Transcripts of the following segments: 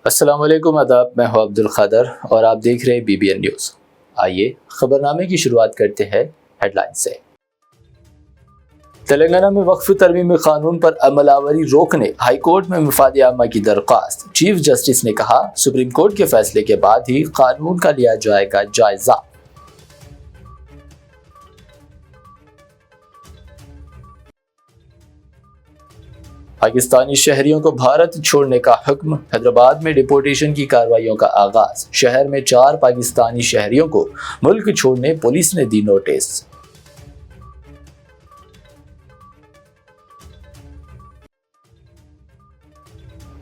السلام علیکم، آداب۔ میں ہوں عبد القادر اور آپ دیکھ رہے ہیں BBN نیوز۔ آئیے خبرنامے کی شروعات کرتے ہیں ہیڈ لائن سے۔ تلنگانہ میں وقف ترمیمی قانون پر عمل آوری روکنے ہائی کورٹ میں مفاد عامہ کی درخواست۔ چیف جسٹس نے کہا، سپریم کورٹ کے فیصلے کے بعد ہی قانون کا لیا جائے گا جائزہ۔ پاکستانی شہریوں کو بھارت چھوڑنے کا حکم۔ حیدرآباد میں ڈپورٹیشن کی کارروائیوں کا آغاز۔ شہر میں 4 پاکستانی شہریوں کو ملک چھوڑنے پولیس نے دی نوٹس۔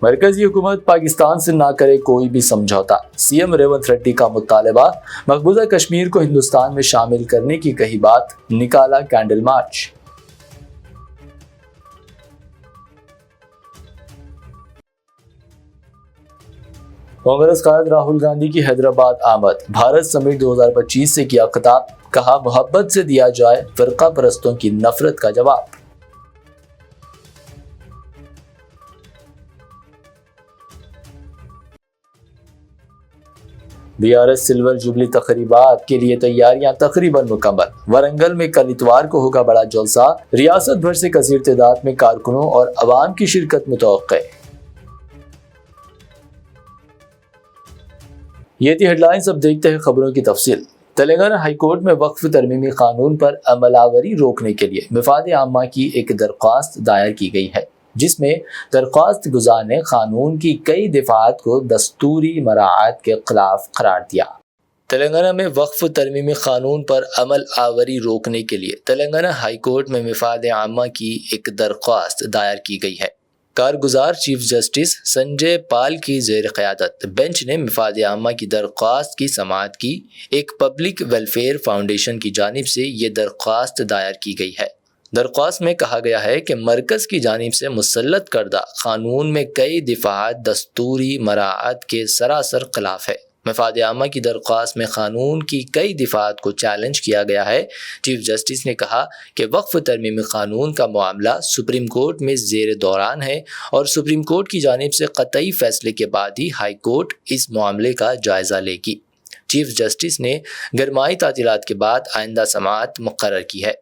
مرکزی حکومت پاکستان سے نہ کرے کوئی بھی سمجھوتا۔ CM ریونت ریڈی کا مطالبہ۔ مقبوضہ کشمیر کو ہندوستان میں شامل کرنے کی کہی بات، نکالا کینڈل مارچ۔ کانگریس قائد راہل گاندھی کی حیدرآباد آمد۔ بھارت سمٹ 2025 سے کیا خطاب۔ کہا، محبت سے دیا جائے فرقہ پرستوں کی نفرت کا جواب۔ BRS سلور جوبلی تقریبات کے لیے تیاریاں تقریباً مکمل۔ ورنگل میں کل اتوار کو ہوگا بڑا جلسہ۔ ریاست بھر سے کثیر تعداد میں کارکنوں اور عوام کی شرکت متوقع۔ یہ تھی ہیڈ لائنز، اب دیکھتے ہیں خبروں کی تفصیل۔ تلنگانہ ہائی کورٹ میں وقف ترمیمی قانون پر عمل آوری روکنے کے لیے مفاد عامہ کی ایک درخواست دائر کی گئی ہے، جس میں درخواست گزار نے قانون کی کئی دفعات کو دستوری مراعات کے خلاف قرار دیا۔ تلنگانہ میں وقف ترمیمی قانون پر عمل آوری روکنے کے لیے تلنگانہ ہائی کورٹ میں مفاد عامہ کی ایک درخواست دائر کی گئی ہے۔ کارگزار چیف جسٹس سنجے پال کی زیر قیادت بینچ نے مفاد عامہ کی درخواست کی سماعت کی۔ ایک پبلک ویلفیئر فاؤنڈیشن کی جانب سے یہ درخواست دائر کی گئی ہے۔ درخواست میں کہا گیا ہے کہ مرکز کی جانب سے مسلط کردہ قانون میں کئی دفعات دستوری مراعات کے سراسر خلاف ہے۔ مفاد عامہ کی درخواست میں قانون کی کئی دفعات کو چیلنج کیا گیا ہے۔ چیف جسٹس نے کہا کہ وقف ترمیمی قانون کا معاملہ سپریم کورٹ میں زیر دوران ہے اور سپریم کورٹ کی جانب سے قطعی فیصلے کے بعد ہی ہائی کورٹ اس معاملے کا جائزہ لے گی۔ چیف جسٹس نے گرمائی تعطیلات کے بعد آئندہ سماعت مقرر کی ہے۔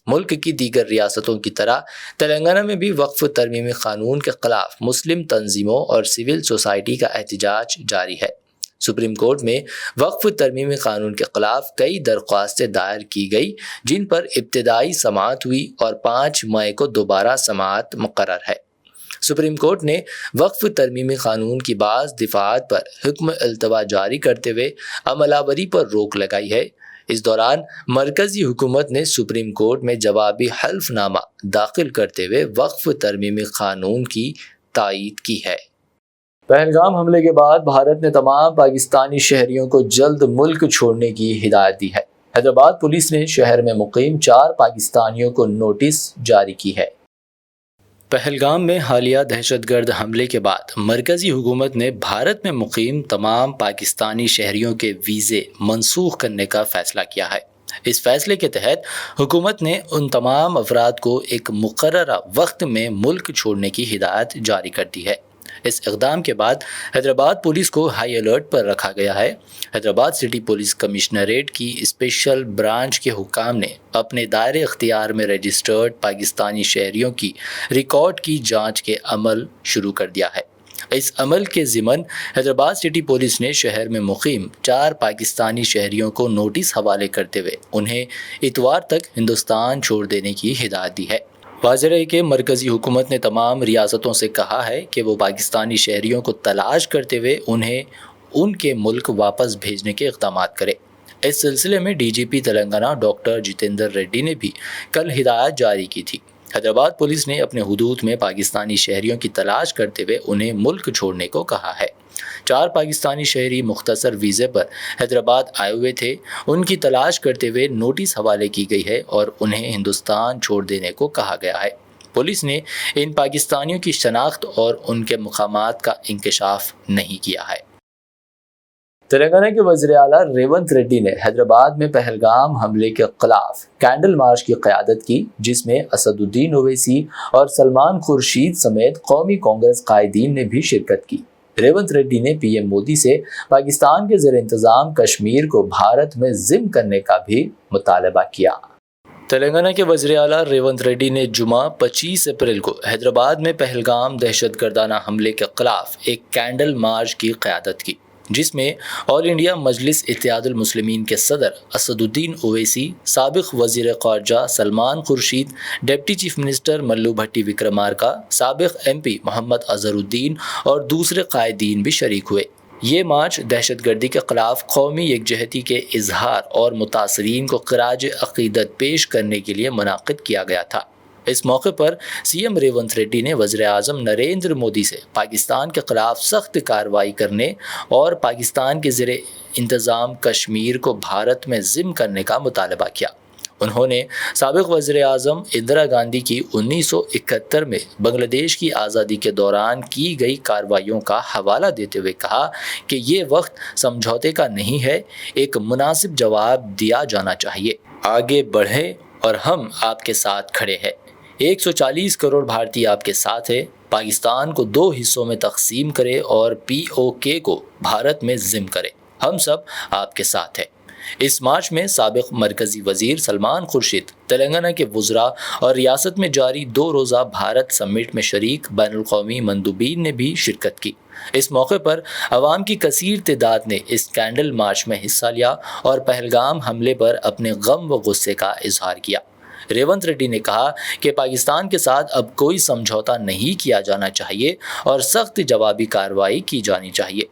ملک کی دیگر ریاستوں کی طرح تلنگانہ میں بھی وقف ترمیمی قانون کے خلاف مسلم تنظیموں اور سول سوسائٹی کا احتجاج جاری ہے۔ سپریم کورٹ میں وقف ترمیمی قانون کے خلاف کئی درخواستیں دائر کی گئی، جن پر ابتدائی سماعت ہوئی اور 5 مئی کو دوبارہ سماعت مقرر ہے۔ سپریم کورٹ نے وقف ترمیمی قانون کی بعض دفعات پر حکم التوا جاری کرتے ہوئے عمل آوری پر روک لگائی ہے۔ اس دوران مرکزی حکومت نے سپریم کورٹ میں جوابی حلف نامہ داخل کرتے ہوئے وقف ترمیمی قانون کی تائید کی ہے۔ پہلگام حملے کے بعد بھارت نے تمام پاکستانی شہریوں کو جلد ملک چھوڑنے کی ہدایت دی ہے۔ حیدرآباد پولیس نے شہر میں مقیم 4 پاکستانیوں کو نوٹس جاری کی ہے۔ پہلگام میں حالیہ دہشت گرد حملے کے بعد مرکزی حکومت نے بھارت میں مقیم تمام پاکستانی شہریوں کے ویزے منسوخ کرنے کا فیصلہ کیا ہے۔ اس فیصلے کے تحت حکومت نے ان تمام افراد کو ایک مقررہ وقت میں ملک چھوڑنے کی ہدایت جاری کر دی ہے۔ اس اقدام کے بعد حیدرآباد پولیس کو ہائی الرٹ پر رکھا گیا ہے۔ حیدرآباد سٹی پولیس کمشنریٹ کی اسپیشل برانچ کے حکام نے اپنے دائرے اختیار میں رجسٹرڈ پاکستانی شہریوں کی ریکارڈ کی جانچ کے عمل شروع کر دیا ہے۔ اس عمل کے ضمن حیدرآباد سٹی پولیس نے شہر میں مقیم 4 پاکستانی شہریوں کو نوٹس حوالے کرتے ہوئے انہیں اتوار تک ہندوستان چھوڑ دینے کی ہدایت دی ہے۔ واضح ہے کہ مرکزی حکومت نے تمام ریاستوں سے کہا ہے کہ وہ پاکستانی شہریوں کو تلاش کرتے ہوئے انہیں ان کے ملک واپس بھیجنے کے اقدامات کرے۔ اس سلسلے میں DGP Telangana doctor Jitendra ready نے بھی کل ہدایت جاری کی تھی۔ حیدرآباد پولیس نے اپنے حدود میں پاکستانی شہریوں کی تلاش کرتے ہوئے انہیں ملک چھوڑنے کو کہا ہے۔ 4 پاکستانی شہری مختصر ویزے پر حیدرآباد آئے ہوئے تھے، ان کی تلاش کرتے ہوئے نوٹس حوالے کی گئی ہے اور انہیں ہندوستان چھوڑ دینے کو کہا گیا ہے۔ پولیس نے ان پاکستانیوں کی شناخت اور ان کے مقامات کا انکشاف نہیں کیا ہے۔ تلنگانہ کے وزیر اعلیٰ ریونت ریڈی نے حیدرآباد میں پہلگام حملے کے خلاف کینڈل مارچ کی قیادت کی، جس میں اسد الدین اویسی اور سلمان خورشید سمیت قومی کانگریس قائدین نے بھی شرکت کی۔ ریونت ریڈی نے پی ایم مودی سے پاکستان کے زیر انتظام کشمیر کو بھارت میں ضم کرنے کا بھی مطالبہ کیا۔ تلنگانہ کے وزیر اعلیٰ ریونت ریڈی نے جمعہ 25 اپریل کو حیدرآباد میں پہلگام دہشت گردانہ حملے کے خلاف ایک کینڈل مارچ کی قیادت کی، جس میں آل انڈیا مجلس اتحاد المسلمین کے صدر اسد الدین اویسی، سابق وزیر خارجہ Salman Khurshid, deputy chief minister Mallu Bhatti وکرمارکا، سابق ایم پی محمد اظہر الدین اور دوسرے قائدین بھی شریک ہوئے۔ یہ مارچ دہشت گردی کے خلاف قومی یکجہتی کے اظہار اور متاثرین کو خراج عقیدت پیش کرنے کے لیے منعقد کیا گیا تھا۔ اس موقع پر سی ایم ریونت ریڈی نے وزیر اعظم نریندر مودی سے پاکستان کے خلاف سخت کارروائی کرنے اور پاکستان کے زیر انتظام کشمیر کو بھارت میں ضم کرنے کا مطالبہ کیا۔ انہوں نے سابق وزیر اعظم اندرا گاندھی کی 1971 میں بنگلہ دیش کی آزادی کے دوران کی گئی کارروائیوں کا حوالہ دیتے ہوئے کہا کہ یہ وقت سمجھوتے کا نہیں ہے، ایک مناسب جواب دیا جانا چاہیے۔ آگے بڑھے اور ہم آپ کے ساتھ کھڑے ہیں۔ 140 کروڑ بھارتی آپ کے ساتھ ہے۔ پاکستان کو 2 حصوں میں تقسیم کرے اور POK کو بھارت میں ضم کرے، ہم سب آپ کے ساتھ ہیں۔ اس مارچ میں سابق مرکزی وزیر سلمان خورشید، تلنگانہ کے وزراء اور ریاست میں جاری 2 روزہ بھارت سمٹ میں شریک بین الاقوامی مندوبین نے بھی شرکت کی۔ اس موقع پر عوام کی کثیر تعداد نے اس کینڈل مارچ میں حصہ لیا اور پہلگام حملے پر اپنے غم و غصے کا اظہار کیا۔ ریونت ریڈی نے کہا کہ پاکستان کے ساتھ اب کوئی سمجھوتا نہیں کیا جانا چاہیے اور سخت جوابی کارروائی کی جانی چاہیے۔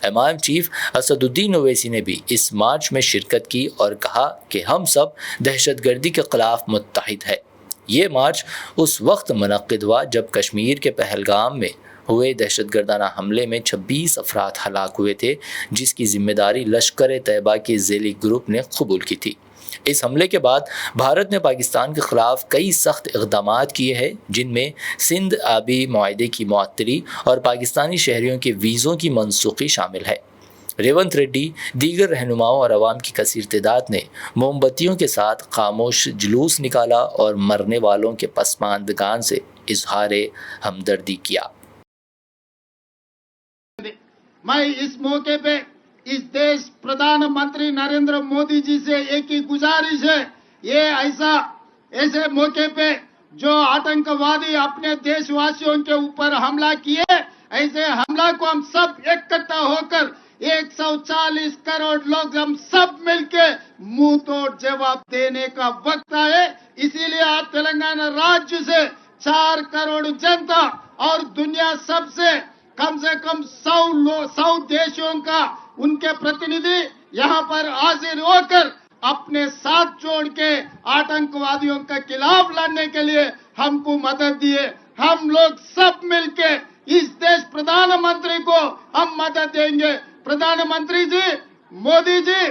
امام چیف اسد الدین اویسی نے بھی اس مارچ میں شرکت کی اور کہا کہ ہم سب دہشت گردی کے خلاف متحد ہیں۔ یہ مارچ اس وقت منعقد ہوا جب کشمیر کے پہلگام میں ہوئے دہشت گردانہ حملے میں 26 افراد ہلاک ہوئے تھے، جس کی ذمہ داری لشکر طیبہ کے ذیلی گروپ نے قبول کی تھی۔ اس حملے کے بعد بھارت نے پاکستان کے خلاف کئی سخت اقدامات کیے ہیں، جن میں سندھ آبی معاہدے کی معطلی اور پاکستانی شہریوں کے ویزوں کی منسوخی شامل ہے۔ ریونت ریڈی، دیگر رہنماؤں اور عوام کی کثیر تعداد نے موم بتیوں کے ساتھ خاموش جلوس نکالا اور مرنے والوں کے پسماندگان سے اظہار ہمدردی کیا۔ میں اس موقع پہ اس دیش پردھان منتری نریندر مودی جی سے ایک ہی گزارش ہے، یہ ایسے موقع پہ جو آتنکوادی اپنے دیش واسیوں کے اوپر حملہ کیے، ایسے حملہ کو ہم سب اکٹھا ہو کر 140 کروڑ لوگ ہم سب مل کے منہ توڑ جواب دینے کا وقت آئے۔ اسی لیے آج تلنگانہ راجیہ سے 4 کروڑ جنتا اور دنیا سب سے کم 100 دیشوں کا ان کے پرتیندھی یہاں پر حاضر ہو کر اپنے ساتھ جوڑ کے آتنکوادیوں کے خلاف لڑنے کے لیے ہم کو مدد دیے۔ ہم لوگ سب مل کے اس دیش پردھان منتری کو ہم مدد دیں گے۔ پردھان منتری جی، مودی جی،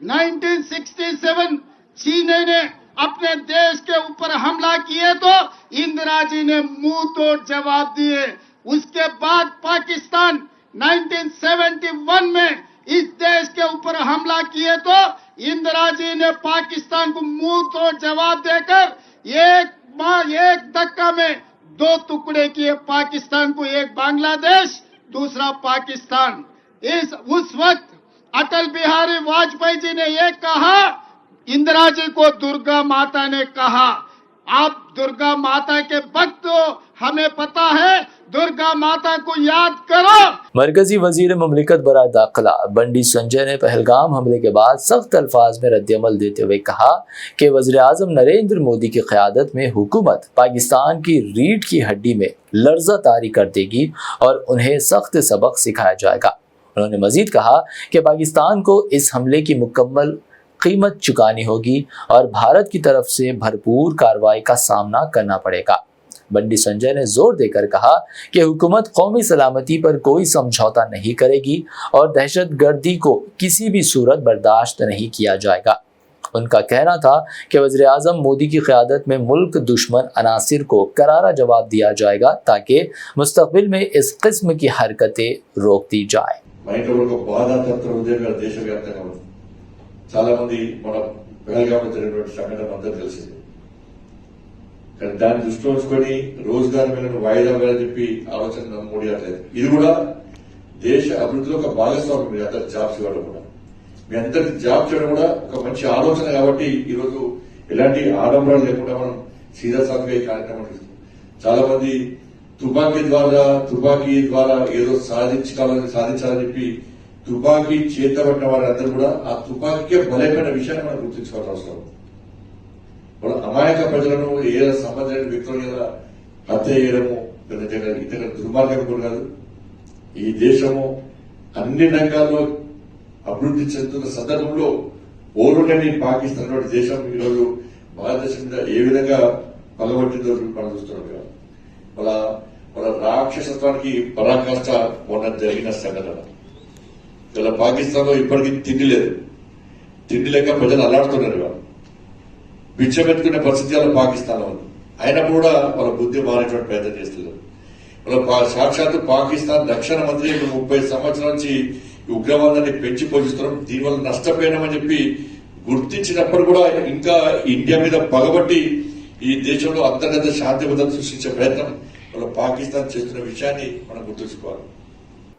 1967 چین نے اپنے دیش کے اوپر حملہ کیے تو اندرا جی نے منہ توڑ جواب دیے۔ اس کے بعد پاکستان 1971 میں اس دیش کے اوپر حملہ کیے تو اندرا جی نے پاکستان کو منہ توڑ جواب دے کر ایک دھکا میں 2 ٹکڑے کیے پاکستان کو، ایک بنگلہ دیش، دوسرا پاکستان۔ اس وقت اٹل بہاری واجپئی جی نے یہ کہا، اندرا جی کو درگا ماتا نے کہا، آپ درگا ماتا کے وقت ہمیں پتا ہے، درگا ماتا کو یاد کرو۔ مرکزی وزیر مملکت برائے داخلہ بنڈی سنجے نے پہلگام حملے کے بعد سخت الفاظ میں رد عمل دیتے ہوئے کہا کہ وزیر اعظم نریندر مودی کی قیادت میں حکومت پاکستان کی ریڑھ کی ہڈی میں لرزہ طاری کر دے گی اور انہیں سخت سبق سکھایا جائے گا۔ انہوں نے مزید کہا کہ پاکستان کو اس حملے کی مکمل قیمت چکانی ہوگی اور بھارت کی طرف سے بھرپور کارروائی کا سامنا کرنا پڑے گا۔ بنڈی سنجے نے زور دے کر کہا کہ حکومت قومی سلامتی پر کوئی سمجھوتا نہیں کرے گی اور دہشت گردی کو کسی بھی صورت برداشت نہیں کیا جائے گا۔ ان کا کہنا تھا کہ وزیر اعظم مودی کی قیادت میں ملک دشمن عناصر کو کرارا جواب دیا جائے گا تاکہ مستقبل میں اس قسم کی حرکتیں روک دی جائیں۔ చాలా మంది మన పెహల్గాంలో జరిగినటువంటి సంఘటన అందరూ తెలిసింది, కానీ దాన్ని దృష్టిలో ఉంచుకొని రోజుగారి మీద వాయిదా వేయాలని చెప్పి ఆలోచన మోడీ అట్లేదు. ఇది కూడా దేశ అభివృద్ధిలో ఒక భాగస్వామి మీరు అందరు జాబ్స్ ఇవ్వడం కూడా, మీ అందరికి జాబ్ చేయడం కూడా ఒక మంచి ఆలోచన. కాబట్టి ఈరోజు ఎలాంటి ఆడంబరాలు లేకుండా మనం సీదా సాఫీగా ఈ కార్యక్రమం తీసుకుంటాం. చాలా మంది తుపాకీ ద్వారా ఏదో సాధించాలని చెప్పి తుపాకీ చేతబట్టిన వారందరూ కూడా ఆ తుపాకీకే బలైపోయిన విషయాన్ని మనం గుర్తించుకోవాల్సిన అవసరం. వాళ్ళ అమాయక ప్రజలను ఏ సంబంధం లేని వ్యక్తులను ఏదో హత్య చేయడము ఇతర దుర్మార్గం కూడా కాదు. ఈ దేశము అన్ని రంగాల్లో అభివృద్ధి చెందుతున్న సందర్భంలో ఓరులేని పాకిస్తాన్ వంటి దేశం ఈరోజు భారతదేశం మీద ఏ విధంగా పగబట్టిందో మనం చూస్తున్నాం కదా. వాళ్ళ రాక్షసత్వానికి పరాకాష్ట మొన్న జరిగిన సంఘటన. ఇలా పాకిస్తాన్ లో ఇప్పటికీ తిండి లేదు, తిండి లేక ప్రజలు అల్లాడుతున్నారు. ఇవాళ బిచ్చమెత్తుకునే పరిస్థితి వాళ్ళ పాకిస్తాన్ లో ఉంది. అయినప్పుడు కూడా వాళ్ళ బుద్ధి మారేటువంటి ప్రయత్నం చేస్తున్నారు. వాళ్ళ సాక్షాత్తు పాకిస్తాన్ రక్షణ మంత్రి 30 సంవత్సరాల నుంచి ఉగ్రవాదాన్ని పెంచి పోషిస్తున్నాం, దీనివల్ల నష్టపోయినామని చెప్పి గుర్తించినప్పుడు కూడా ఇంకా ఇండియా మీద పగబట్టి ఈ దేశంలో అంతర్గత శాంతి భద్రత సృష్టించే ప్రయత్నం వాళ్ళ పాకిస్తాన్ చేస్తున్న విషయాన్ని మనం గుర్తుంచుకోవాలి.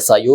SIO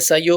SIO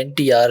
NTR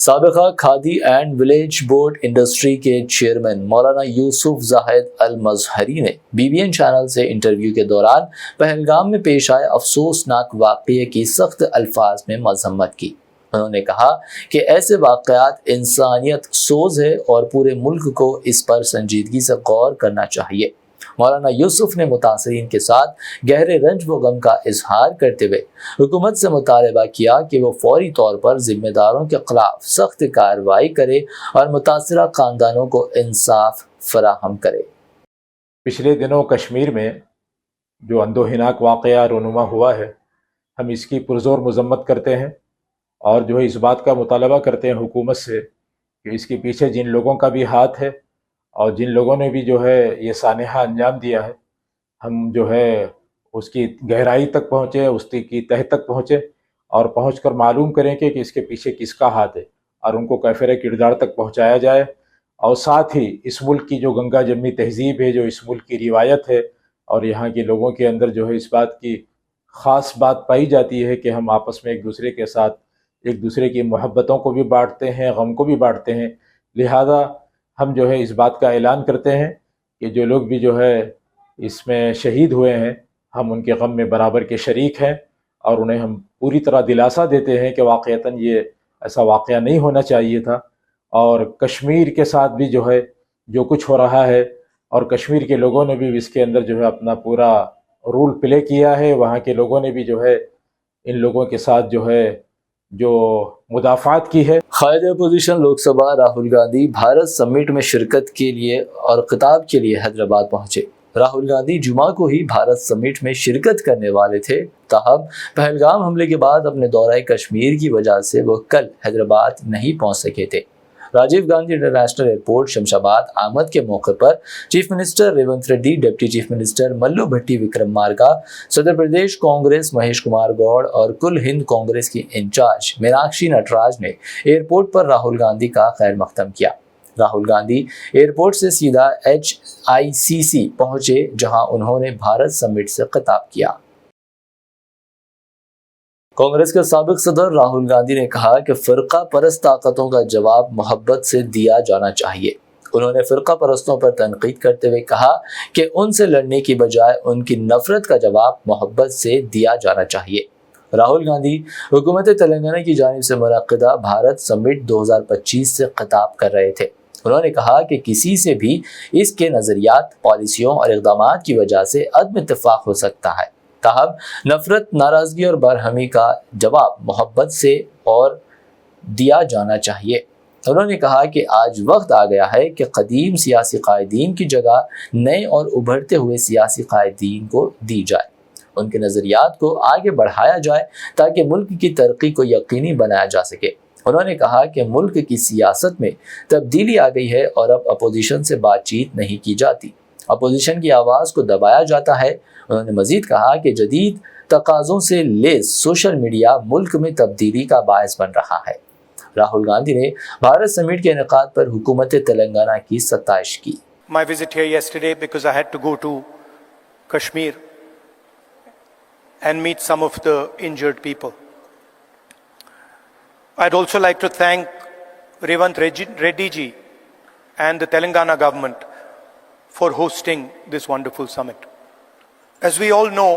سابقہ khadi and village board industry کے چیئرمین مولانا یوسف زاہد المظہری نے BBN چینل سے انٹرویو کے دوران پہلگام میں پیش آئے افسوسناک واقعے کی سخت الفاظ میں مذمت کی۔ انہوں نے کہا کہ ایسے واقعات انسانیت سوز ہے اور پورے ملک کو اس پر سنجیدگی سے غور کرنا چاہیے۔ مولانا یوسف نے متاثرین کے ساتھ گہرے رنج و غم کا اظہار کرتے ہوئے حکومت سے مطالبہ کیا کہ وہ فوری طور پر ذمہ داروں کے خلاف سخت کارروائی کرے اور متاثرہ خاندانوں کو انصاف فراہم کرے۔ پچھلے دنوں کشمیر میں جو اندوہناک واقعہ رونما ہوا ہے، ہم اس کی پرزور مذمت کرتے ہیں اور جو ہے اس بات کا مطالبہ کرتے ہیں حکومت سے کہ اس کے پیچھے جن لوگوں کا بھی ہاتھ ہے اور جن لوگوں نے بھی جو ہے یہ سانحہ انجام دیا ہے، ہم جو ہے اس کی گہرائی تک پہنچے، اس کی تہ تک پہنچے اور پہنچ کر معلوم کریں کہ اس کے پیچھے کس کا ہاتھ ہے اور ان کو کیفر کردار تک پہنچایا جائے۔ اور ساتھ ہی اس ملک کی جو گنگا جمنی تہذیب ہے، جو اس ملک کی روایت ہے اور یہاں کے لوگوں کے اندر جو ہے اس بات کی خاص بات پائی جاتی ہے کہ ہم آپس میں ایک دوسرے کے ساتھ ایک دوسرے کی محبتوں کو بھی بانٹتے ہیں، غم کو بھی بانٹتے ہیں، لہذا ہم جو ہے اس بات کا اعلان کرتے ہیں کہ جو لوگ بھی جو ہے اس میں شہید ہوئے ہیں، ہم ان کے غم میں برابر کے شریک ہیں اور انہیں ہم پوری طرح دلاسا دیتے ہیں کہ واقعتاً یہ ایسا واقعہ نہیں ہونا چاہیے تھا۔ اور کشمیر کے ساتھ بھی جو ہے جو کچھ ہو رہا ہے اور کشمیر کے لوگوں نے بھی اس کے اندر جو ہے اپنا پورا رول پلے کیا ہے، وہاں کے لوگوں نے بھی جو ہے ان لوگوں کے ساتھ جو ہے جو مدافعات کی ہے۔ قائد اپوزیشن لوک سبھا راہل گاندھی بھارت سمٹ میں شرکت کے لیے اور خطاب کے لیے حیدرآباد پہنچے۔ راہل گاندھی جمعہ کو ہی بھارت سمٹ میں شرکت کرنے والے تھے، تاہم پہلگام حملے کے بعد اپنے دورہ کشمیر کی وجہ سے وہ کل حیدرآباد نہیں پہنچ سکے تھے۔ راجیو گاندھی انٹرنیشنل ایئرپورٹ شمشاباد آمد کے موقع پر chief minister Revanth Reddy, deputy chief minister Mallu Bhatti وکرمارکا، صدر پردیش کانگریس مہیش کمار گوڑ اور کل ہند کانگریس کی انچارج میناکشی نٹراج نے ایئرپورٹ پر راہل گاندھی کا خیر مقدم کیا۔ راہل گاندھی ایئرپورٹ سے سیدھا HICC پہنچے، جہاں انہوں نے بھارت سمٹ سے خطاب کیا۔ کانگریس کے سابق صدر راہل گاندھی نے کہا کہ فرقہ پرست طاقتوں کا جواب محبت سے دیا جانا چاہیے۔ انہوں نے فرقہ پرستوں پر تنقید کرتے ہوئے کہا کہ ان سے لڑنے کی بجائے ان کی نفرت کا جواب محبت سے دیا جانا چاہیے۔ راہل گاندھی حکومت تلنگانہ کی جانب سے منعقدہ بھارت سمٹ 2025 سے خطاب کر رہے تھے۔ انہوں نے کہا کہ کسی سے بھی اس کے نظریات، پالیسیوں اور اقدامات کی وجہ سے عدم اتفاق ہو سکتا ہے، تاہم نفرت، ناراضگی اور برہمی کا جواب محبت سے اور دیا جانا چاہیے۔ انہوں نے کہا کہ آج وقت آ گیا ہے کہ قدیم سیاسی قائدین کی جگہ نئے اور ابھرتے ہوئے سیاسی قائدین کو دی جائے، ان کے نظریات کو آگے بڑھایا جائے تاکہ ملک کی ترقی کو یقینی بنایا جا سکے۔ انہوں نے کہا کہ ملک کی سیاست میں تبدیلی آ گئی ہے اور اب اپوزیشن سے بات چیت نہیں کی جاتی، اپوزیشن کی آواز کو دبایا جاتا ہے۔ انہوں نے مزید کہا کہ جدید تقاضوں سے لیس سوشل میڈیا ملک میں تبدیلی کا باعث بن رہا ہے۔ راہل گاندھی نے بھارت سمٹ کے انعقاد پر حکومت تلنگانہ کی ستائش کی۔ My visit here yesterday because I had to go to Kashmir and meet some of the injured people. I'd also like to thank Revanth Reddy ji and the Telangana government for hosting this wonderful summit. As we all know,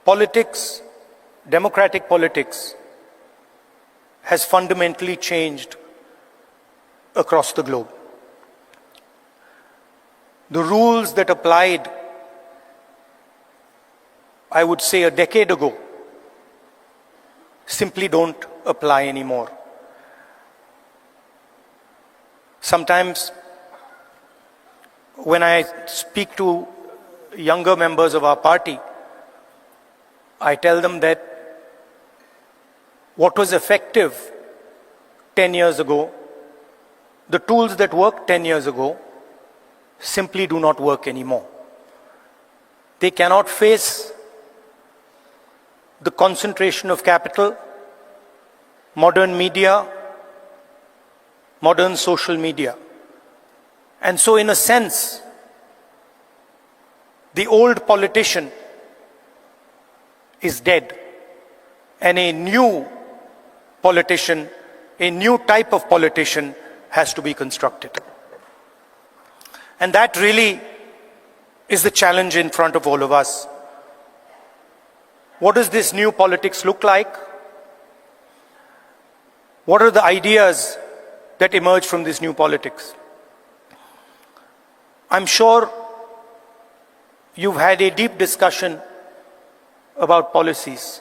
politics, democratic politics, has fundamentally changed across the globe. The rules that applied, I would say, a decade ago, simply don't apply anymore. Sometimes when I speak to younger members of our party, I tell them that what was effective 10 years ago, the tools that worked 10 years ago, simply do not work anymore. They cannot face the concentration of capital, modern media, modern social media. And so in a sense, the old politician is dead and a new politician, a new type of politician has to be constructed. And that really is the challenge in front of all of us. What does this new politics look like? What are the ideas that emerge from this new politics? I'm sure you've had a deep discussion about policies,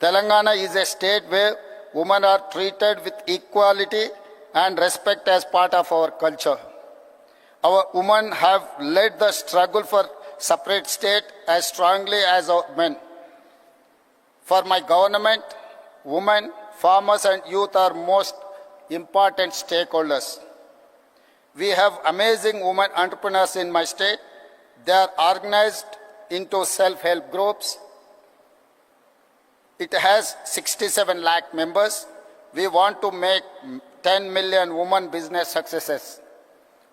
Telangana is a state where women are treated with equality and respect as part of our culture. Our women have led the struggle for separate state as strongly as our men. For my government, women, farmers and youth are most important stakeholders. We have amazing women entrepreneurs in my state. They are organized into self-help groups. It has 67 lakh members. We want to make 10 million women business successes.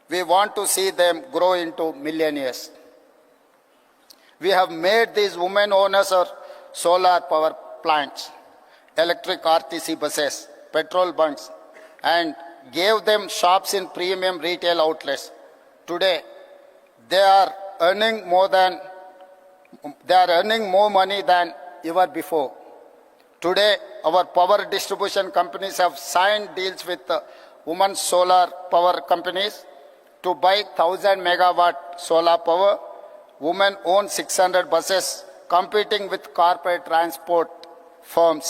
We want to see them grow into millionaires. We have made these women owners of solar power plants, electric RTC buses, petrol bunks, and gave them shops in premium retail outlets. Today, they are earning more money than ever before. Today, our power distribution companies have signed deals with women solar power companies to buy 1,000 megawatt solar power. Women own 600 buses, competing with corporate transport firms.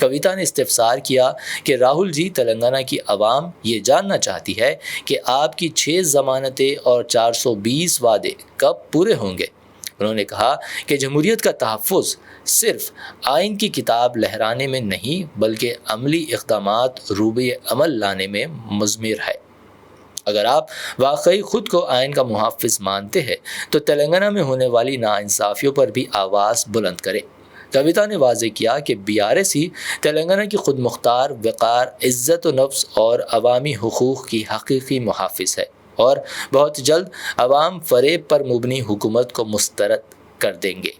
کویتا نے استفسار کیا کہ راہل جی، تلنگانہ کی عوام یہ جاننا چاہتی ہے کہ آپ کی 6 ضمانتیں اور 420 وعدے کب پورے ہوں گے۔ انہوں نے کہا کہ جمہوریت کا تحفظ صرف آئین کی کتاب لہرانے میں نہیں بلکہ عملی اقدامات روبے عمل لانے میں مضمر ہے۔ اگر آپ واقعی خود کو آئین کا محافظ مانتے ہیں تو تلنگانہ میں ہونے والی ناانصافیوں پر بھی آواز بلند کریں۔ کویتا نے واضح کیا کہ BRS ہی تلنگانہ کی خود مختار، وقار، عزت و نفس اور عوامی حقوق کی حقیقی محافظ ہے اور بہت جلد عوام فریب پر مبنی حکومت کو مسترد کر دیں گے۔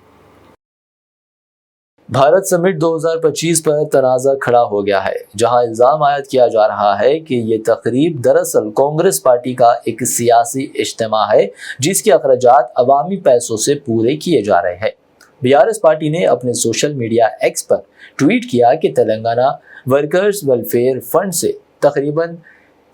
بھارت سمٹ 2025 پر تنازع کھڑا ہو گیا ہے، جہاں الزام عائد کیا جا رہا ہے کہ یہ تقریب دراصل کانگریس پارٹی کا ایک سیاسی اجتماع ہے جس کے اخراجات عوامی پیسوں سے پورے کیے جا رہے ہیں۔ BRS پارٹی نے اپنے سوشل میڈیا ایکس پر ٹویٹ کیا کہ تلنگانہ ورکرز ویلفیئر فنڈ سے تقریباً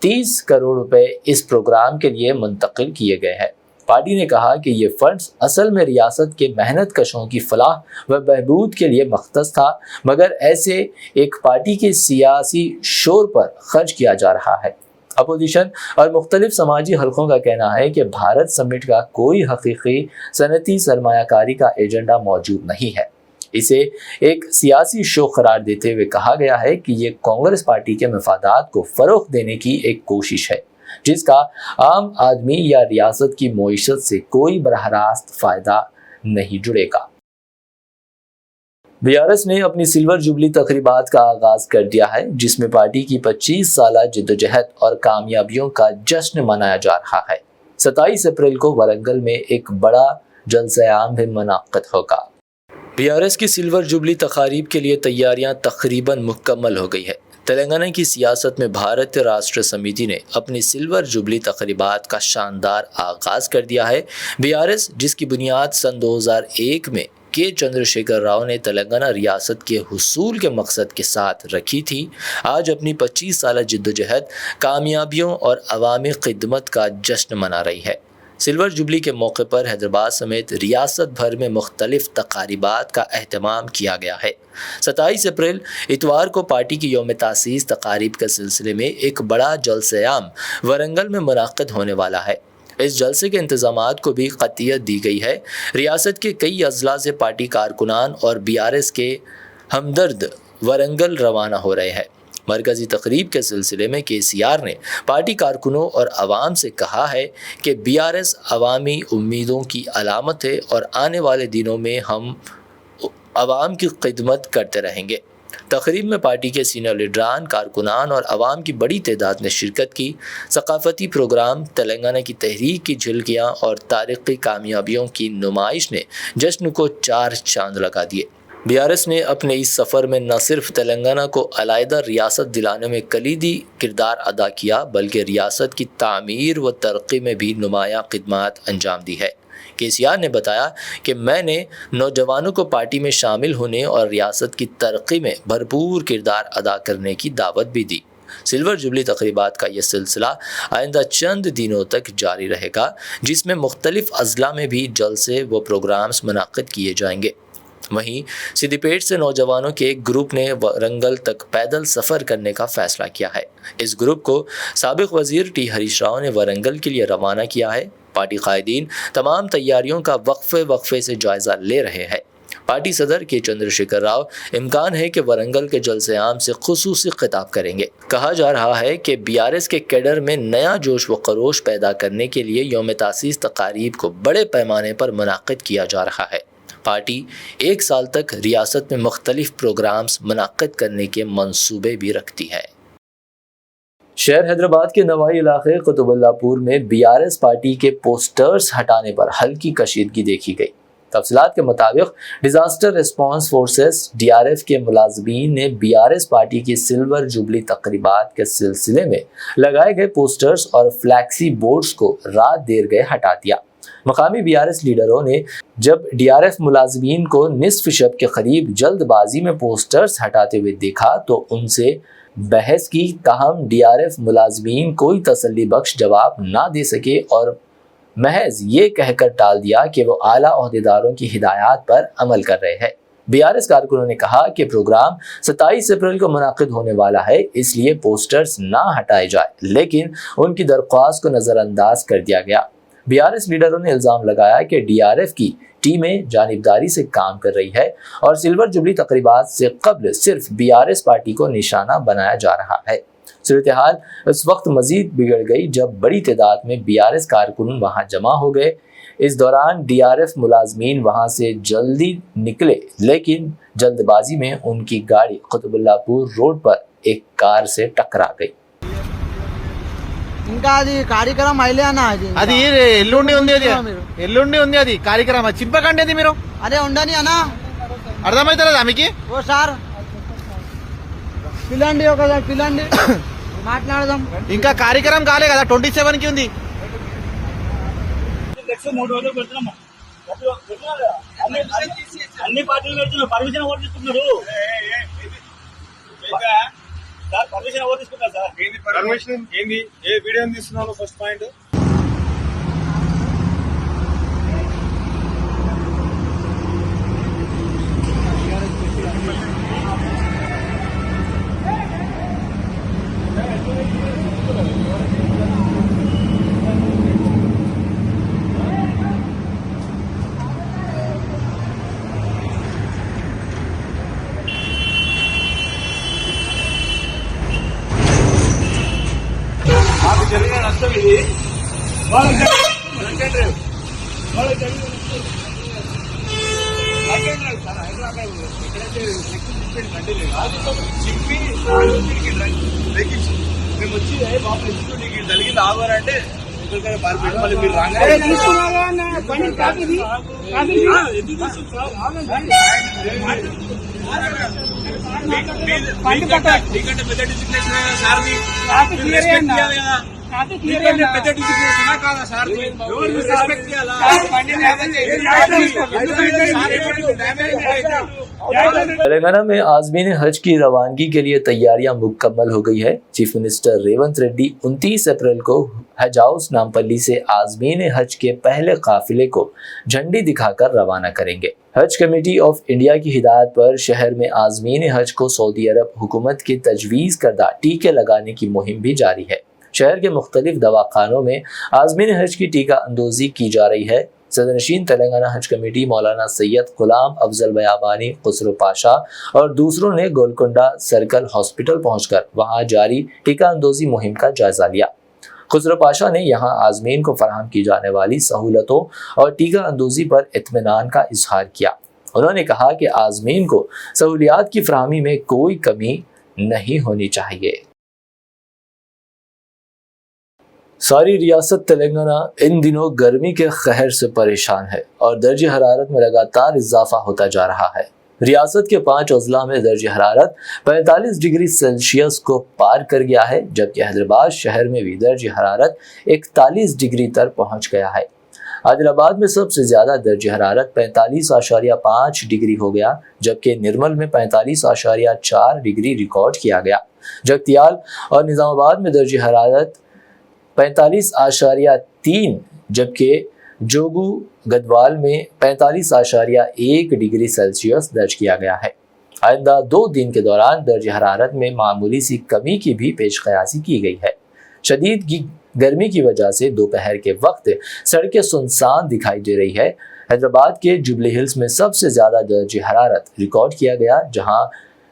30 کروڑ روپے اس پروگرام کے لیے منتقل کیے گئے ہیں۔ پارٹی نے کہا کہ یہ فنڈز اصل میں ریاست کے محنت کشوں کی فلاح و بہبود کے لیے مختص تھا، مگر ایسے ایک پارٹی کے سیاسی شور پر خرچ کیا جا رہا ہے۔ اپوزیشن اور مختلف سماجی حلقوں کا کہنا ہے کہ بھارت سمٹ کا کوئی حقیقی صنعتی سرمایہ کاری کا ایجنڈا موجود نہیں ہے۔ اسے ایک سیاسی شو قرار دیتے ہوئے کہا گیا ہے کہ یہ کانگریس پارٹی کے مفادات کو فروغ دینے کی ایک کوشش ہے جس کا عام آدمی یا ریاست کی معیشت سے کوئی براہ راست فائدہ نہیں جڑے گا۔ BRS نے اپنی سلور جوبلی تقریبات کا آغاز کر دیا ہے، جس میں پارٹی کی 25 سالہ جدوجہد اور کامیابیوں کا جشن منایا جا رہا ہے۔ 27 اپریل کو ورنگل میں ایک بڑا جلسہ عام بھی منعقد ہوگا۔ BRS کی سلور جوبلی تقاریب کے لیے تیاریاں تقریباً مکمل ہو گئی ہے۔ تلنگانہ کی سیاست میں بھارتیہ راشٹر سمیتی نے اپنی سلور جوبلی تقریبات کا شاندار آغاز کر دیا ہے۔ BRS، جس کی بنیاد سن 2001 میں کے چندر شیکھر راؤ نے تلنگانہ ریاست کے حصول کے مقصد کے ساتھ رکھی تھی، آج اپنی 25 سالہ جدوجہد، کامیابیوں اور عوامی خدمت کا جشن منا رہی ہے۔ سلور جوبلی کے موقع پر حیدرآباد سمیت ریاست بھر میں مختلف تقریبات کا اہتمام کیا گیا ہے۔ 27 اپریل اتوار کو پارٹی کی یوم تاسیس تقاریب کے سلسلے میں ایک بڑا جلسہ عام ورنگل میں منعقد ہونے والا ہے۔ اس جلسے کے انتظامات کو بھی قطعیت دی گئی ہے۔ ریاست کے کئی اضلاع سے پارٹی کارکنان اور BRS کے ہمدرد ورنگل روانہ ہو رہے ہیں۔ مرکزی تقریب کے سلسلے میں KCR نے پارٹی کارکنوں اور عوام سے کہا ہے کہ BRS عوامی امیدوں کی علامت ہے اور آنے والے دنوں میں ہم عوام کی خدمت کرتے رہیں گے۔ تقریب میں پارٹی کے سینئر لیڈران، کارکنان اور عوام کی بڑی تعداد نے شرکت کی۔ ثقافتی پروگرام، تلنگانہ کی تحریک کی جھلکیاں اور تاریخی کامیابیوں کی نمائش نے جشن کو 4 چاند لگا دیے۔ BRS نے اپنے اس سفر میں نہ صرف تلنگانہ کو علیحدہ ریاست دلانے میں کلیدی کردار ادا کیا بلکہ ریاست کی تعمیر و ترقی میں بھی نمایاں خدمات انجام دی ہے۔ KCR نے بتایا کہ میں نے نوجوانوں کو پارٹی میں شامل ہونے اور ریاست کی ترقی میں بھرپور کردار ادا کرنے کی دعوت بھی دی۔ سلور جوبلی تقریبات کا یہ سلسلہ آئندہ چند دنوں تک جاری رہے گا، جس میں مختلف اضلاع میں بھی جلسے و پروگرامز منعقد کیے جائیں گے۔ وہیں سدی پیٹ سے نوجوانوں کے ایک گروپ نے ورنگل تک پیدل سفر کرنے کا فیصلہ کیا ہے۔ اس گروپ کو سابق وزیر T ہریش راؤ نے ورنگل کے لیے روانہ کیا ہے۔ پارٹی قائدین تمام تیاریوں کا وقفے سے جائزہ لے رہے ہیں۔ پارٹی صدر کے چندر شیکھر راؤ امکان ہے کہ ورنگل کے جلسے عام سے خصوصی خطاب کریں گے۔ کہا جا رہا ہے کہ BRS کے کیڈر میں نیا جوش و خروش پیدا کرنے کے لیے یوم تاسیس تقاریب کو بڑے پیمانے پر منعقد کیا جا رہا ہے۔ پارٹی 1 سال تک ریاست میں مختلف پروگرامز منعقد کرنے کے منصوبے بھی رکھتی ہے۔ شہر حیدرآباد کے نوائی علاقے قطب اللہ پور میں BRS پارٹی کے پوسٹرز ہٹانے پر ہلکی کشیدگی دیکھی گئی۔ تفصیلات کے مطابق ڈیزاسٹر ریسپانس فورسز DRF کے ملازمین نے BRS پارٹی کی سلور جوبلی تقریبات کے سلسلے میں لگائے گئے پوسٹرز اور فلیکسی بورڈز کو رات دیر گئے ہٹا دیا۔ مقامی BRS لیڈروں نے جب DRF ملازمین کو نصف شب کے قریب جلد بازی میں پوسٹرز ہٹاتے ہوئے دیکھا تو ان سے بحث کی، تاہم DRF ملازمین کوئی تسلی بخش جواب نہ دے سکے اور محض یہ کہہ کر ٹال دیا کہ وہ اعلیٰ عہدیداروں کی ہدایات پر عمل کر رہے ہیں۔ BRS کارکنوں نے کہا کہ پروگرام 27 اپریل کو منعقد ہونے والا ہے، اس لیے پوسٹرز نہ ہٹائے جائے، لیکن ان کی درخواست کو نظر انداز کر دیا گیا۔ BRS لیڈروں نے الزام لگایا کہ DRF کی ٹیمیں جانبداری سے کام کر رہی ہے اور سلور جوبلی تقریبات سے قبل صرف BRS پارٹی کو نشانہ بنایا جا رہا ہے۔ صورتحال اس وقت مزید بگڑ گئی جب بڑی تعداد میں BRS کارکن وہاں جمع ہو گئے۔ اس دوران DRF ملازمین وہاں سے جلدی نکلے، لیکن جلد بازی میں ان کی گاڑی قطب اللہ پور روڈ پر ایک کار سے ٹکرا گئی۔ ఇంకా అది కార్యక్రమం అయిలే అన్న అది ఎల్లుండి ఉంది, అది కార్యక్రమం చింపకండి అది మీరు అరే ఉండని అన్న అర్థమవుతుందా మీకు? ఓ సార్ పిల్లండి ఒకసారి పిల్లండి మాట్లాడదాం. ఇంకా కార్యక్రమం కాలే కదా, 27 కి ఉంది. అన్ని పార్టీలు పెడుతున్నారు, పర్మిషన్ ఎవరు తీసుకున్నారు? సార్ పర్మిషన్ ఎవరు తీసుకున్నారు? సార్ పర్మిషన్ ఏంది? ఏ వీడియో తీస్తున్నాను? ఫస్ట్ పాయింట్ జరిగిన నష్టం ఇది. వాళ్ళకి చెప్పి మేము వచ్చి బాబు నీకు జరిగింది ఆవారంటే మళ్ళీ మీరు నీకంటే పెద్ద డిసిప్లిన్ సార్ని రెస్పెక్ట్ చేయాలి కదా. పెద్ద డిసిప్లిన్ కాదా సార్? రెస్పెక్ట్ చేయాలా? تلنگانہ میں عازمین حج کی روانگی کے لیے تیاریاں مکمل ہو گئی ہے۔ Chief minister Revanth ready 29 April کو حج ہاؤس نامپلی سے عازمین حج کے پہلے قافلے کو جھنڈی دکھا کر روانہ کریں گے۔ حج کمیٹی آف انڈیا کی ہدایت پر شہر میں عازمین حج کو سعودی عرب حکومت کی تجویز کردہ ٹیکے لگانے کی مہم بھی جاری ہے۔ شہر کے مختلف دواخانوں میں عازمین حج کی ٹیکہ اندوزی کی جا رہی ہے۔ صدر نشین تلنگانہ حج کمیٹی مولانا سید غلام افضل بیابانی، خسرو پاشا اور دوسروں نے گولکنڈہ سرکل ہاسپٹل پہنچ کر وہاں جاری ٹیکہ اندوزی مہم کا جائزہ لیا۔ خسرو پاشا نے یہاں عازمین کو فراہم کی جانے والی سہولتوں اور ٹیکہ اندوزی پر اطمینان کا اظہار کیا۔ انہوں نے کہا کہ عازمین کو سہولیات کی فراہمی میں کوئی کمی نہیں ہونی چاہیے۔ ساری ریاست تلنگانہ ان دنوں گرمی کے قہر سے پریشان ہے اور درجہ حرارت میں لگاتار اضافہ ہوتا جا رہا ہے۔ ریاست کے 5 اضلاع میں درجہ حرارت 45 ڈگری سیلسیس کو پار کر گیا ہے، جبکہ حیدرآباد شہر میں بھی درجہ حرارت 41 ڈگری تک پہنچ گیا ہے۔ عادل آباد میں سب سے زیادہ درجہ حرارت 45.5 ڈگری ہو گیا، جبکہ نرمل میں 45.4 ڈگری ریکارڈ کیا گیا۔ جگتیال اور نظام آباد میں درجہ حرارت 45.3 جبکہ جوگو گدوال میں 45.1 ڈگری سیلسیس درج کیا گیا ہے۔ آئندہ 2 دن کے دوران درجہ حرارت میں معمولی سی کمی کی بھی پیش قیاسی کی گئی ہے۔ شدید گرمی کی وجہ سے دوپہر کے وقت سڑکیں سنسان دکھائی دے رہی ہے۔ حیدرآباد کے جوبلی ہلز میں سب سے زیادہ درجہ حرارت ریکارڈ کیا گیا، جہاں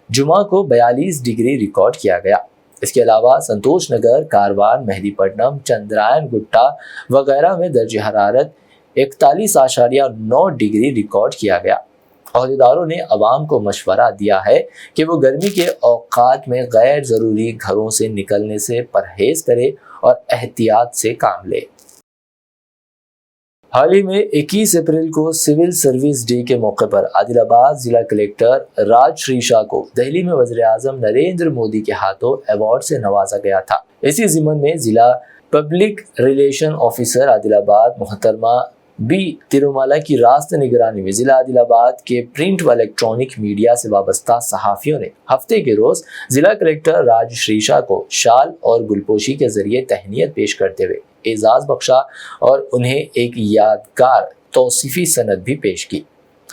جمعہ کو 42 ڈگری ریکارڈ کیا گیا۔ اس کے علاوہ سنتوش نگر، کاروان، مہدی پٹنم، چندرائن گٹا وغیرہ میں درجہ حرارت 41.9 ڈگری ریکارڈ کیا گیا۔ عہدیداروں نے عوام کو مشورہ دیا ہے کہ وہ گرمی کے اوقات میں غیر ضروری گھروں سے نکلنے سے پرہیز کرے اور احتیاط سے کام لے۔ حال ہی میں 21 اپریل کو سول سروس ڈے کے موقع پر عادل آباد ضلع کلیکٹر راج شریشا کو دہلی میں وزیر اعظم نریندر مودی کے ہاتھوں ایوارڈ سے نوازا گیا تھا۔ اسی ضمن میں ضلع پبلک ریلیشن آفیسر عادل آباد محترمہ بی ترومالا کی راست نگرانی میں ضلع عادل آباد کے پرنٹ و الیکٹرانک میڈیا سے وابستہ صحافیوں نے ہفتے کے روز ضلع کلیکٹر راج شریشا کو شال اور گلپوشی کے ذریعے تہنیت پیش کرتے ہوئے اعزاز بخشا اور انہیں ایک یادگار توصیفی سند بھی پیش کی۔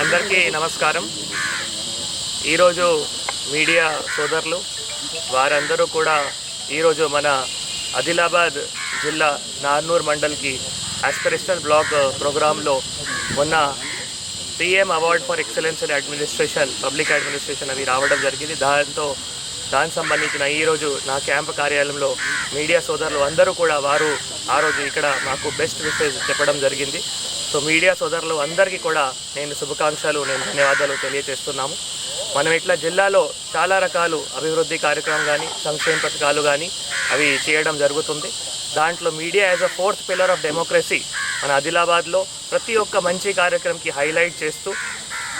అందరికీ నమస్కారం। ఈరోజు మీడియా సోదరులు వారందరూ కూడా ఈరోజు మన ఆదిలాబాద్ జిల్లా నార్నూర్ మండల్కి ఆస్పిరేషనల్ బ్లాక్ ప్రోగ్రాంలో మొన్న PM award for excellence in administration, public administration అవి రావడం జరిగింది. దానికి సంబంధించిన ఈరోజు నా క్యాంప్ కార్యాలయంలో మీడియా సోదరులు అందరూ కూడా వారు ఆ రోజు ఇక్కడ మాకు బెస్ట్ విషెస్ చెప్పడం జరిగింది. సో మీడియా సోదరులు అందరికీ కూడా నేను శుభాకాంక్షలు, ధన్యవాదాలు తెలియజేస్తున్నాము. మనం ఇట్లా జిల్లాలో చాలా రకాలు అభివృద్ధి కార్యక్రమం కానీ సంక్షేమ పథకాలు కానీ అవి చేయడం జరుగుతుంది. దాంట్లో media as a 4th pillar of democracy మన ఆదిలాబాద్లో ప్రతి ఒక్క మంచి కార్యక్రమంకి హైలైట్ చేస్తూ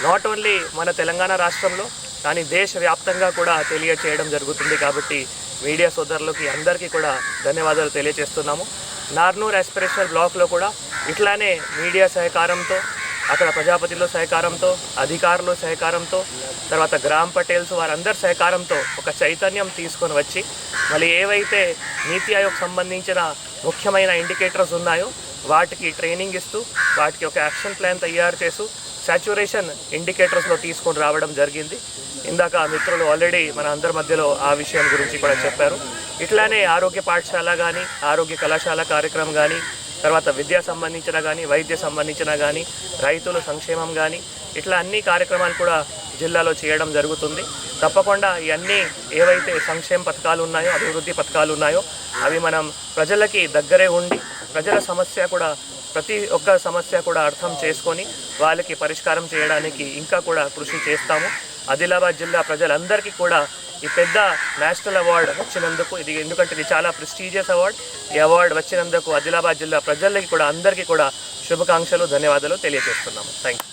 నాట్ ఓన్లీ మన తెలంగాణ రాష్ట్రంలో కానీ దేశవ్యాప్తంగా కూడా తెలియచేయడం జరుగుతుంది. కాబట్టి మీడియా సోదరులకి అందరికీ కూడా ధన్యవాదాలు తెలియజేస్తున్నాము. నార్నూర్ ఆస్పిరేషనల్ బ్లాక్లో కూడా ఇట్లానే మీడియా సహకారంతో, అక్కడ ప్రజాపతిలో సహకారంతో, అధికారుల సహకారంతో, తర్వాత గ్రామ్ పటేల్స్ వారందరి సహకారంతో ఒక చైతన్యం తీసుకొని వచ్చి మళ్ళీ ఏవైతే నీతి ఆయోగ్ సంబంధించిన ముఖ్యమైన ఇండికేటర్స్ ఉన్నాయో వాటికి ట్రైనింగ్ ఇస్తూ వాటికి ఒక యాక్షన్ ప్లాన్ తయారు చేస్తూ సాచురేషన్ ఇండికేటర్స్లో తీసుకొని రావడం జరిగింది. ఇందాక మిత్రులు ఆల్రెడీ మన అందరి మధ్యలో ఆ విషయం గురించి కూడా చెప్పారు. ఇట్లానే ఆరోగ్య పాఠశాల కానీ, ఆరోగ్య కళాశాల కార్యక్రమం కానీ, తర్వాత విద్యా సంబంధించిన కానీ, వైద్య సంబంధించిన కానీ, రైతుల సంక్షేమం కానీ, ఇట్లా అన్ని కార్యక్రమాలు కూడా జిల్లాలో చేయడం జరుగుతుంది. తప్పకుండా ఇవన్నీ ఏవైతే సంక్షేమ పథకాలు ఉన్నాయో, అభివృద్ధి పథకాలు ఉన్నాయో అవి మనం ప్రజలకి దగ్గరే ఉండి ప్రజల సమస్య కూడా ప్రతి ఒక్క సమస్య కూడా అర్థం చేసుకొని వాళ్ళకి పరిష్కారం చేయడానికి ఇంకా కూడా కృషి చేస్తాము. ఆదిలాబాద్ జిల్లా ప్రజలందరికీ కూడా ఈ పెద్ద నేషనల్ అవార్డు వచ్చినందుకు, ఇది ఎందుకంటే ఇది చాలా ప్రెస్టీజియస్ అవార్డు, ఈ అవార్డు వచ్చినందుకు ఆదిలాబాద్ జిల్లా ప్రజలకి కూడా అందరికీ కూడా శుభాకాంక్షలు, ధన్యవాదాలు తెలియజేస్తున్నాము. Thank you.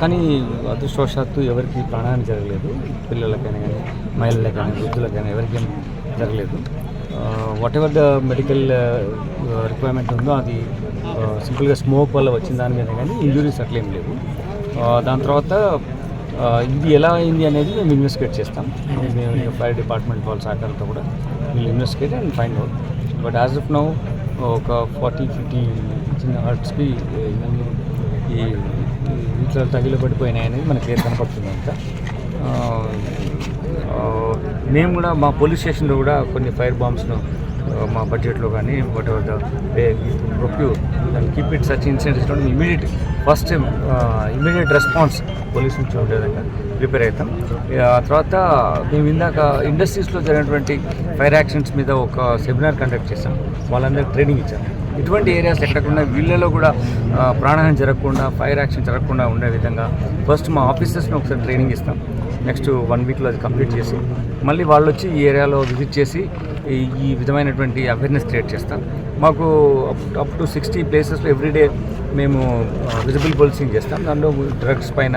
కానీ అదృష్టవశాత్తు ఎవరికి ప్రాణహాని జరగలేదు. పిల్లలకైనా కానీ, మహిళలకైనా, వృద్ధులకైనా ఎవరికేం జరగలేదు. What ever the medical requirement ఉందో అది సింపుల్గా స్మోక్ వల్ల వచ్చిన దాని మీద కానీ ఇంజురీస్ అట్లేం లేవు. దాని తర్వాత ఇది ఎలా అయింది అనేది మేము ఇన్వెస్టిగేట్ చేస్తాం. మేము ఫైర్ డిపార్ట్మెంట్ వాళ్ళ సహకారంతో కూడా వీళ్ళు investigate and find out. But as of now ఒక 40-50 చిన్న హర్ట్స్కి ఈ ఇట్లా తగిలిపడిపోయినాయి అనేది మనకి క్లియర్ కనపడుతుంది. అంతా మేము కూడా మా పోలీస్ స్టేషన్లో కూడా కొన్ని ఫైర్ బాంబ్స్ను మా బడ్జెట్లో కానీ what ever the procure and keep it such incidents immediate first immediate response police నుంచి ఉండే విధంగా ప్రిపేర్ అవుతాం. ఆ తర్వాత మేము ఇందాక ఇండస్ట్రీస్లో జరిగినటువంటి ఫైర్ యాక్షన్స్ మీద ఒక సెమినార్ కండక్ట్ చేసాం, వాళ్ళందరికీ ట్రైనింగ్ ఇచ్చాం. ఇటువంటి ఏరియాస్ ఎక్కడకుండా వీళ్ళలో కూడా ప్రాణహాని జరగకుండా ఫైర్ యాక్షన్ జరగకుండా ఉండే విధంగా ఫస్ట్ మా ఆఫీసర్స్ని ఒకసారి ట్రైనింగ్ ఇస్తాం. నెక్స్ట్ 1 వీక్లో అది కంప్లీట్ చేసి మళ్ళీ వాళ్ళు వచ్చి ఈ ఏరియాలో విజిట్ చేసి ఈ విధమైనటువంటి అవేర్నెస్ క్రియేట్ చేస్తాం. మాకు అప్ టు 60 ప్లేసెస్లో ఎవ్రీడే మేము విజిబుల్ పోలీసింగ్ చేస్తాం. దాంట్లో డ్రగ్స్ పైన